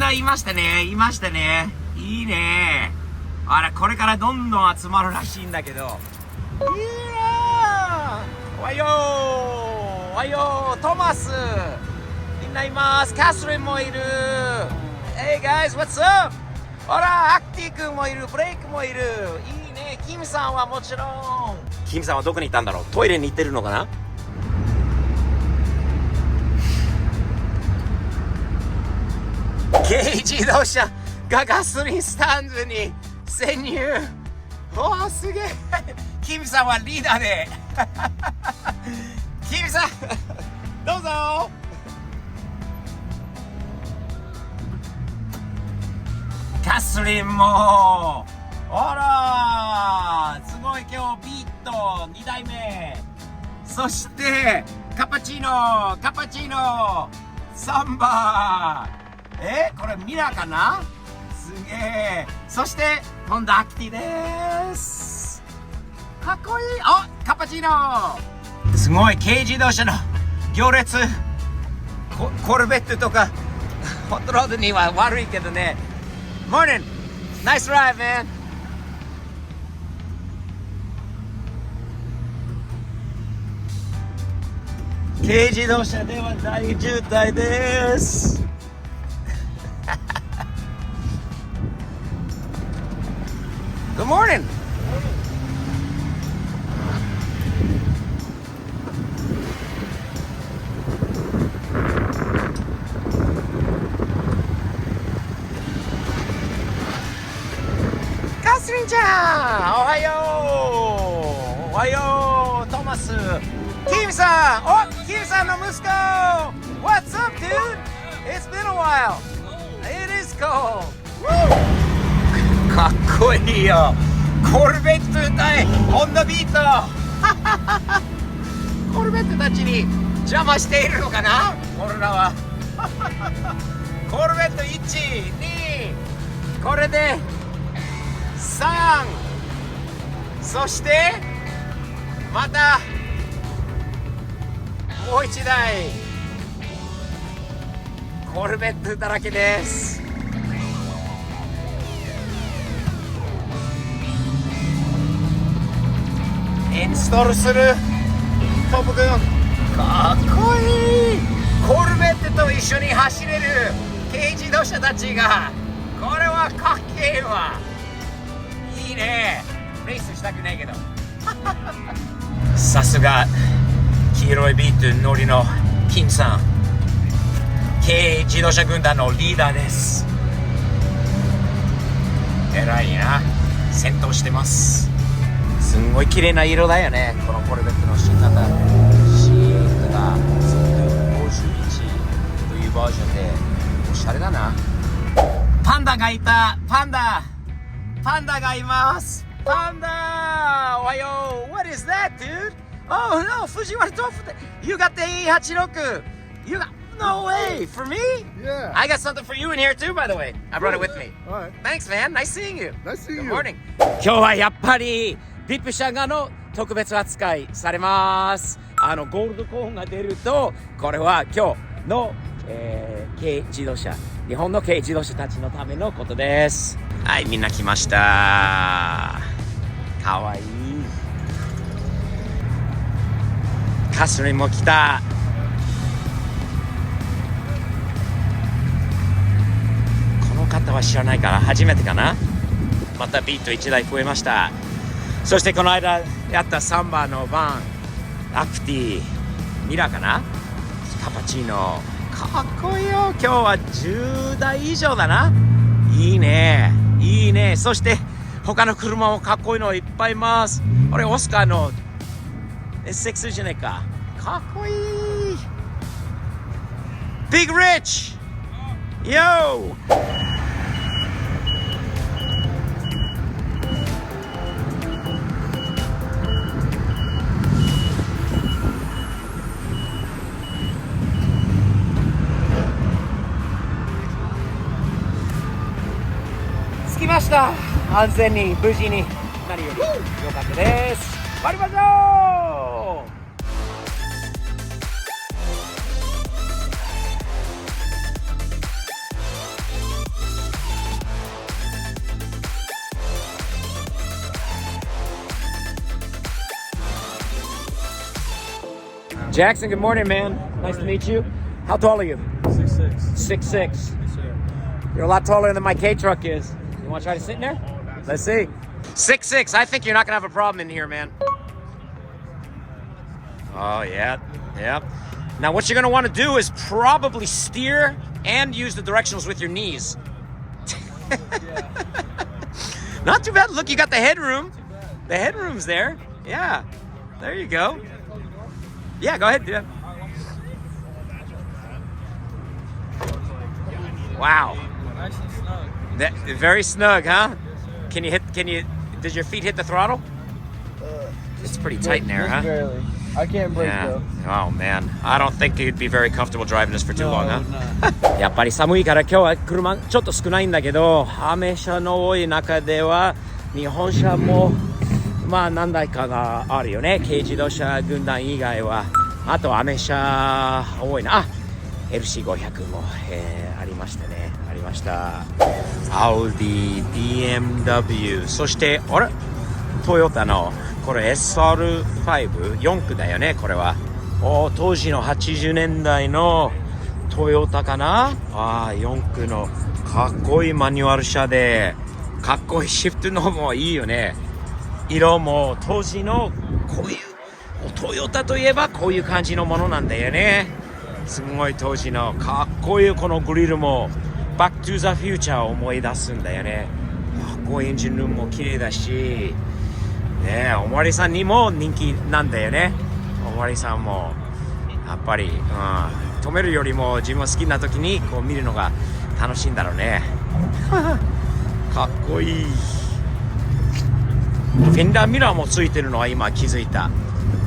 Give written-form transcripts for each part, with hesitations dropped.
ないましたね。いましたね。いいね。あら、これからどんどん集まるらしいんだけど。いいなー。おはよう。おはよう。トマス。みんないます。キャスリンもいる。Hey guys, what's up? ほら、アクティ君もいる。ブレイクもいる。いいね。キムさんはもちろん。キムさんはどこに行ったんだろう。トイレに行ってるのかな。軽自動車がガソリンスタンドに潜入。おー、すげえ。キムさんはリーダーで。キムさん、どうぞ。ガソリンも。ほら、すごい今日ビート2台目。そしてカパチーノ、サンバ。これミラかな。すげえ。そして今度アクティです。かっこいい。お、カパチーノ。すごい軽自動車の行列。コルベットとかホットロードには悪いけどね。Morning, nice drive, man. 軽自動車では大渋滞です。Good morning. Catherine ちゃん、おはよう。おはよう、トマス。キムさん、キムさんの息子。What's up, dude? It's been a while. It is cold. Woo! かっこいいよ。コルベット対ホンダビート。コルベットたちに邪魔しているのかな、コロナは。コルベット1、2、これで3、そしてまたもう1台コルベットだらけです。インストールするトップ君、かっこいい。コルベットと一緒に走れる軽自動車たちが、これはかっけえわ。いいね。レースしたくないけど。さすが黄色いビート乗りのキムさん、軽自動車軍団のリーダーです。偉いな。戦闘してます。すんごい綺麗な色だよね、このコルベットの新型。CX が51というバージョンでおしゃれだな。パンダがいた。パンダがいます。パンダ、おはよう。 What is that, dude? Oh no, 藤原豆腐。 You got the E86. You got no way. For me? Yeah. I got something for you in here too, by the way. I brought it with me. All right. Thanks, man. Nice seeing you. Nice seeing Good you. morning. 今日はやっぱりVIP 車がの特別扱いされます。ゴールドコーンが出ると、これは今日の、軽自動車、日本の軽自動車たちのためのことです。はい、みんな来ました。かわいい。カスリンも来た。この方は知らないから初めてかな。またビート1台増えました。そしてこの間やったサンバのバン、アクティ、ミラかな、カパチーノ、かっこいいよ。今日は10台以上だな。いいね、いいね。そして他の車もかっこいいのいっぱいいます。これオスカーの S6 じゃないか。かっこいい。Big Rich Yo。着きました。安全に無事になるように良かったです。参りましょう。Jackson, good morning, man. Nice to meet you. How tall are you? 6'6". 6'6". Yes, sir. You're a lot taller than my K-truck is. You want to try to sit in there? Let's see. 6'6". I think you're not going to have a problem in here, man. Oh, yeah. Yeah. Now, what you're going to want to do is probably steer and use the directionals with your knees. Not too bad. Look, you got the headroom. The headroom's there. Yeah. There you go. Yeah, go ahead. Yeah. Wow. Nice and snug. Very snug, huh? Does your feet hit the throttle? It's pretty tight in there, huh? Barely. I can't brake though. Oh man, I don't think you'd be very comfortable driving this for too long, huh? Not. やっぱり寒いから今日は車ちょっと少ないんだけど、アメ車の多い中では日本車もまあ何台かがあるよね。軽自動車軍団以外は。あとアメ車多いな。あ、LC500 も、ありましたね。ありました。Audi、BMW、そしてあれトヨタのこれ SR5、4駆だよね、これは。当時の80年代のトヨタかな。4駆のかっこいいマニュアル車で、かっこいいシフトのもいいよね。色も当時のこういうトヨタといえばこういう感じのものなんだよね。すごい当時のかっこいいこのグリルもバックトゥザフューチャーを思い出すんだよね。かっこいいエンジンルームも綺麗だしね。おまわりさんにも人気なんだよね。おまわりさんもやっぱり、止めるよりも自分が好きな時にこう見るのが楽しいんだろうね。かっこいい。フェンダーミラーもついてるのは今気づいた。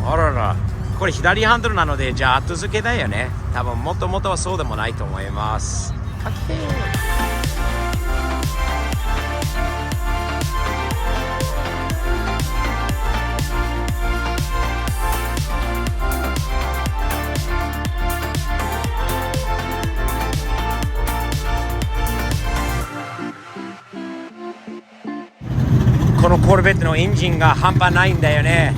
あらら、これ左ハンドルなのでじゃあ後付けだよね。多分もともとはそうでもないと思います。かっけー。このコルベットのエンジンが半端ないんだよね。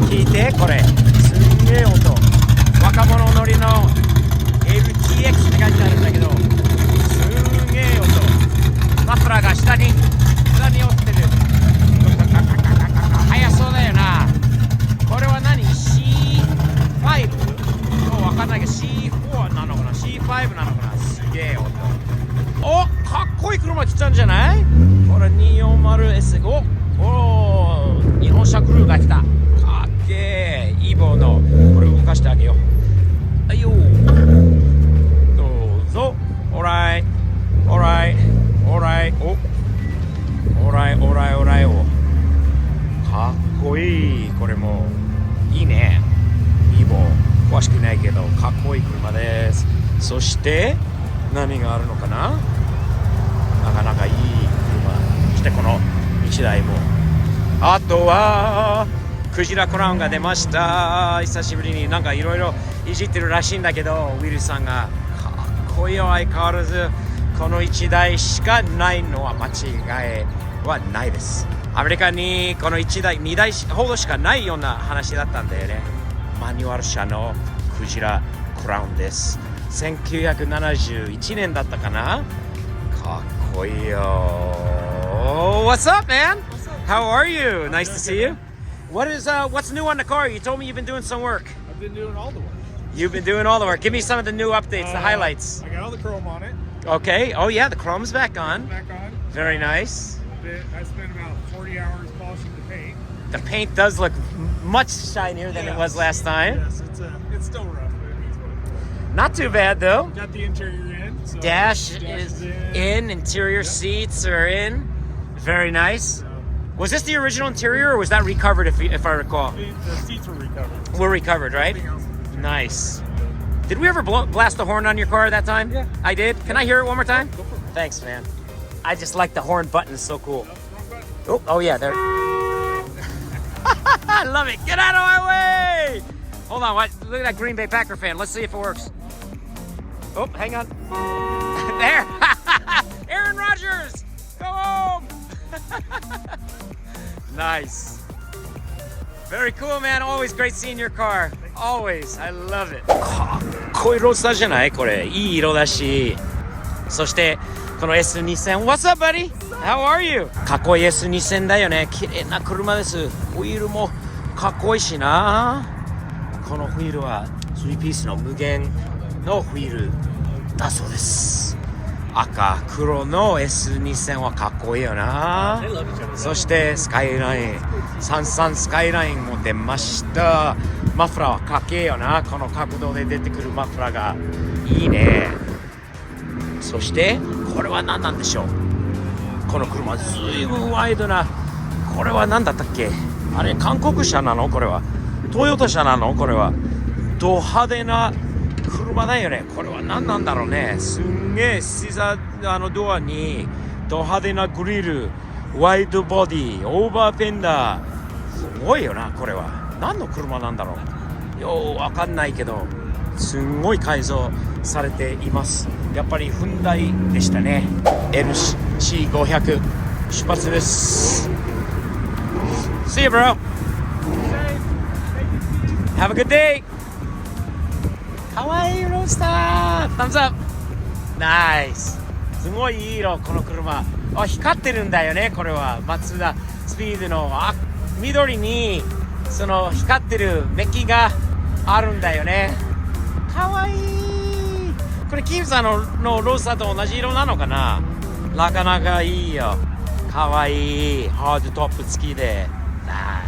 聞いてこれすんげえ音。若者乗りの LTX って書いてあるんだけどすんげえ音。マフラーが下に折ってる。速そうだよな。これは何 C5？ もう分かんないけど C4 なのかな C5 なのかな。すげえ音。お、かっこいい車来たんじゃない？これ 240S。 お日本車クルーが来た。かっけー。イボのこれ動かしてあげよう。はいよ、どうぞ。オーライオーライオーライおオーライオーライオーライおかっこいい。これもいいね。イボ詳しくないけどかっこいい車です。そして何があるのかな。なかなかいい車。そしてこの1台も。あとはクジラクラウンが出ました。久しぶりになんかいろいろいじってるらしいんだけど、ウィルさんがかっこいいよ。相変わらずこの1台しかないのは間違いはないです。アメリカにこの1台2台ほどしかないような話だったんだよね。マニュアル車のクジラクラウンです。1971年だったかな。かっこいいよ。What's up, man? How are you? Nice to see you. What's new on the car? You told me you've been doing some work. I've been doing all the work. You've been doing all the work. Give me some of the new updates, the highlights. I got all the chrome on it. Okay. Oh yeah, the chrome's back on. Back on. Very nice. I spent about 40 hours polishing the paint. The paint does look much shinier than it was last time. Yes, it's still rough, but it means what it is. Not too bad though. Got the interior in. So Dash is in. Interior seats are in. Very nice. Was this the original interior or was that recovered if I recall? The seats were recovered. Were recovered, right? Nice. Did we ever blast the horn on your car that time? Yeah. I did. Can I hear it one more time? Go for it. Thanks, man. I just like the horn button. It's so cool. Oh yeah, there. I love it. Get out of my way! Hold on. Look at that Green Bay Packer fan. Let's see if it works. Oh, hang on. There. Aaron Rodgers. Go home. Nice. Very cool, man. Always great seeing your car. Always, I love it. かっこいいロースターじゃないこれ。いい色だし。そして、この S2000。What's up, buddy? How are you? かっこいい S2000 だよね。綺麗な車です。ホイールもかっこいいしな。このホイールは3ピースの無限のホイールだそうです。赤黒の S2000 はかっこいいよな。そしてスカイライン33スカイラインも出ました。マフラーはかっけえよな。この角度で出てくるマフラーがいいね。そしてこれは何なんでしょう。この車ずいぶんワイドな。これは何だったっけ。あれ韓国車なの。これはトヨタ車なの。これはド派手な車だよね。これは何なんだろうね。すんげえシザードアにド派手なグリル、ワイドボディ、オーバーフェンダー、すごいよな。これは何の車なんだろう。ようわかんないけどすんごい改造されています。やっぱりフンダイでしたね。 NC500 出発です。 See you bro. Have a good day. かわいいロースター。Thumbs up. Nice. すごいいい色この車。あ、光ってるんだよね。これはマツダスピードの緑にその光ってるメッキがあるんだよね。かわいい。これキムさんのロースターと同じ色なのかな。なかなかいいよ。かわいい。ハードトップ付きで。ナイス。